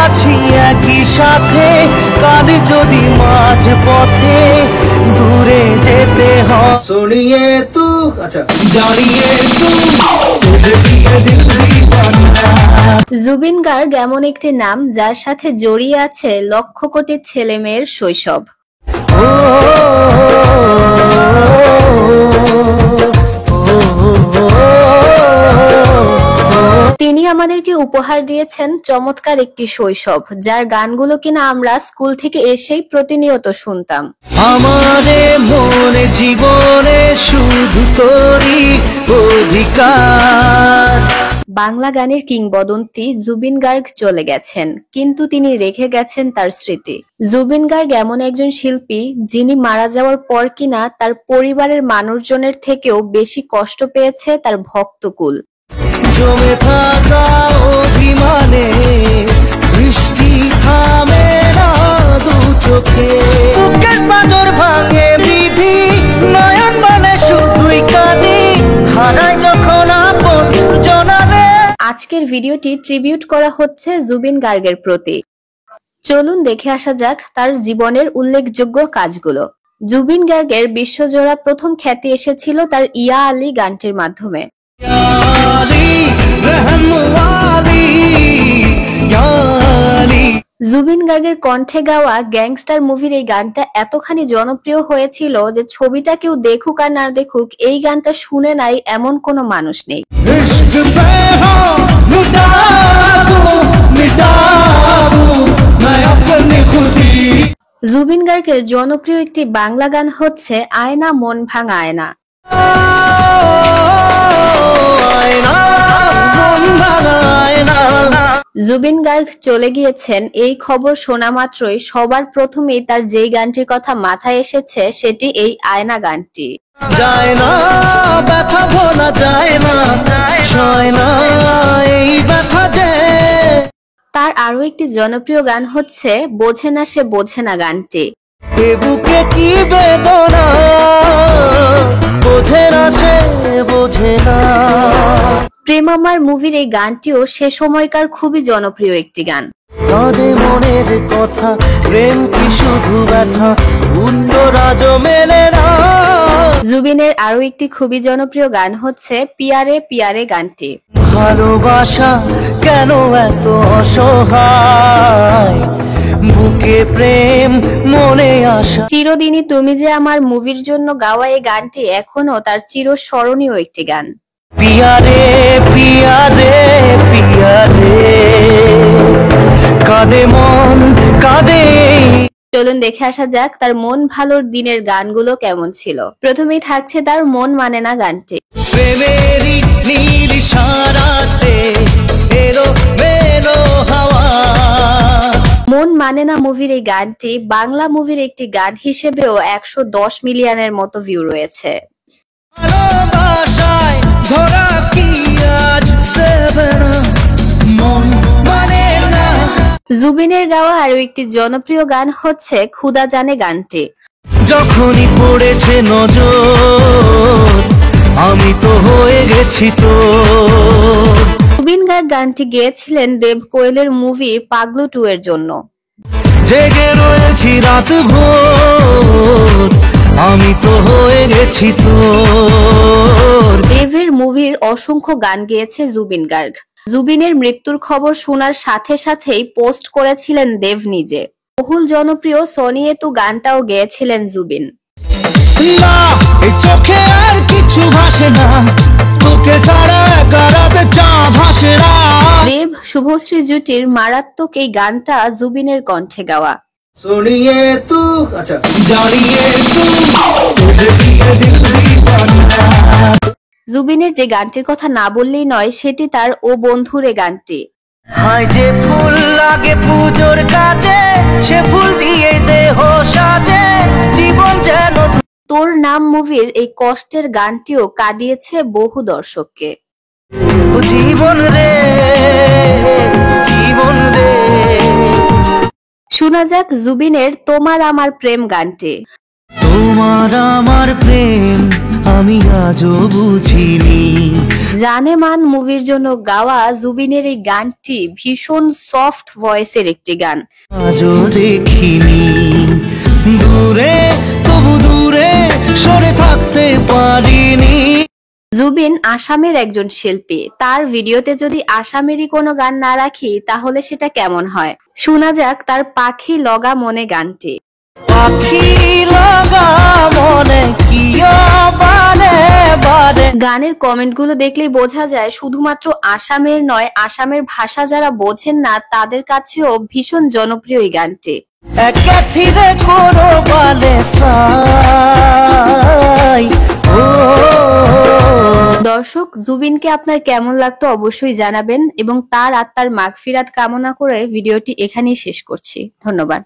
আছি একই সাথে, কাল যদি মাঝ পথে দূরে যেতে হয়। শুনিয়ে তু আচ্ছা জানিয়ে তু তুঝে দিয়ে দিল দিওয়ানা। জুবিন গার্গ এমন একটি নাম যার সাথে জড়িয়ে আছে লক্ষ কোটি ছেলে মেয়ের শৈশব। তিনি আমাদেরকে উপহার দিয়েছেন চমৎকার একটি শৈশব, যার গানগুলো কিনা আমরা স্কুল থেকে এসেই প্রতিনিয়ত শুনতাম। আমারে মনে জীবনে শুধু তোরই অধিকার। বাংলা গানের কিংবদন্তি জুবিন গার্গ চলে গেছেন, কিন্তু তিনি রেখে গেছেন তার স্মৃতি। জুবিন গার্গ এমন একজন শিল্পী যিনি মারা যাওয়ার পর কিনা তার পরিবারের মানুষজনের থেকেও বেশি কষ্ট পেয়েছে তার ভক্তকুল। জমে থাকা অভিমানে বৃষ্টি থামে না দু চোখে, বুকের পাঁজর ভাঙে বিধি, নয়ন মানে শুধুই কাঁদি, হারায় যখন আপন জনারে। আজকের ভিডিওটি ট্রিবিউট করা হচ্ছে জুবিন গার্গের প্রতি। চলুন দেখে আসা যাক তার জীবনের উল্লেখযোগ্য কাজগুলো। জুবিন গার্গের বিশ্বজোড়া প্রথম খ্যাতি এসেছিল তার ইয়া আলী গানটির মাধ্যমে। জুবিন গার্গের কণ্ঠে গাওয়া গ্যাংস্টার মুভির এই গানটা এতখানি জনপ্রিয় হয়েছিল যে ছবিটা কেউ দেখুক আর না দেখুক এই গানটা শুনে নাই এমন কোনো মানুষ নেই। জুবিন গার্গের জনপ্রিয় একটি বাংলা গান হচ্ছে আয়না মন ভাঙা আয়না। জুবিন গার্গ চলে গিয়েছেন এই খবর শোনা মাত্রই সবার প্রথমেই তার যেই গানটির কথা মাথায় এসেছে সেটি এই আয়না গানটি। যায় না ব্যথা ভোলা যায় না, সয় না এই ব্যথা যে। তার আরো একটি জনপ্রিয় গান হচ্ছে বোঝে না সে বোঝে না গানটি। এ বুকে কি বেদনা, বোঝে না সে বোঝে না। প্রেম আমার মুভির এই গানটিও সে সময়কার খুবই জনপ্রিয় একটি গান। কাঁদে মনের কথা, প্রেম কি শুধু ব্যথা, উত্তর আজও মেলে না। জুবিনের আরো একটি খুবই জনপ্রিয় গান হচ্ছে পিয়ারে পিয়ারে গানটি। ভালোবাসা কেন এত অসহায়, বুকে প্রেম মনে আশা। চিরদিনই তুমি যে আমার মুভির জন্য গাওয়া এই গানটি এখনো তার চিরস্মরণীয় একটি গান। পিয়ারে পিয়ারে পিয়ারে কাঁদে মন কাঁদে। চলুন দেখে আসা যাক তার মন ভালোর দিনের গানগুলো কেমন ছিল। প্রথমেই থাকছে তার মন মানে না গানটি। প্রেমেরই নীল ইশারাতে এলো মেলো হাওয়া। মন মানে না মুভির এই গানটি বাংলা মুভির একটি গান হিসেবেও 110 মিলিয়নের মতো ভিউ রয়েছে। ভালোবাসায় ধরা কি আজ দেবে না, মন মানে না। জুবিনের গাওয়া আরো একটি জনপ্রিয় গান হচ্ছে খুদা জানে গানটি। যখনই পড়েছে নজর আমি তো হয়ে গেছি তো। জুবিন গার্গ গানটি গেয়েছিলেন দেব কোয়েলের মুভি পাগলু 2 এর জন্য। জেগে রয়েছি রাত ভোর আমি তো হয়ে গেছি তো। দেবের মুভির অসংখ্য গান গেয়েছে জুবিন গার্গ। জুবিনের মৃত্যুর খবর শোনার সাথে সাথেই পোস্ট করেছিলেন দেব নিজে। বহুল জনপ্রিয় সোনিয়ে তু গানটাও গেয়েছিলেন জুবিন। না এই চোখে আর কিছু ভাসে না, তোকে ছাড়া কারাতে চাঁদ ভাসে না। দেব শুভশ্রী জুটির মারাত্মক এই গানটা জুবিনের কণ্ঠে গাওয়া। শুনিয়ে তু আচ্ছা জানিয়ে তু তুঝে দিয়ে দিল দিওয়ানা। জুবিনের যে গানটির কথা না বললেই নয় সেটি তার ও বন্ধুরে গানটি। হায় যে ফুল লাগে পুজোর কাছে, সে ফুল দিয়ে দেহ সাজে, জীবন যেন। তোর নাম মুভির এই কষ্টের গানটিও কাঁদিয়েছে বহু দর্শককে। জীবন রে জীবন রে। শোনা যাক জুবিনের তোমার আমার প্রেম গানটি। তোমার আমার প্রেম আমি আজও বুঝিনি, জানে মান মুভির জন্য গাওয়া জুবিনের এই গানটি ভীষণ সফট ভয়েসের একটি গান। আজও দেখিনি দূরে, তবু দূরে সরে থাকতে পারিনি। জুবিন আসামের একজন শিল্পী, তার ভিডিওতে যদি আসামেরই কোনো গান না রাখি তাহলে সেটা কেমন হয়? শোনা যাক তার পাখি লগা মনে গানটি। পাখি লাগা মনে কিয় বারে বারে। গানের কমেন্টগুলো দেখলেই বোঝা যায় শুধুমাত্র আসামের নয়, আসামের ভাষা যারা বোঝেন না তাদের কাছেও ভীষণ জনপ্রিয় এই গানটি। একে ফিরে করো বালে সাই। দর্শক, জুবিনকে আপনার কেমন লাগতো অবশ্যই জানাবেন এবং তার আত্মার মাগফিরাত কামনা করে ভিডিওটি এখানেই শেষ করছি। ধন্যবাদ।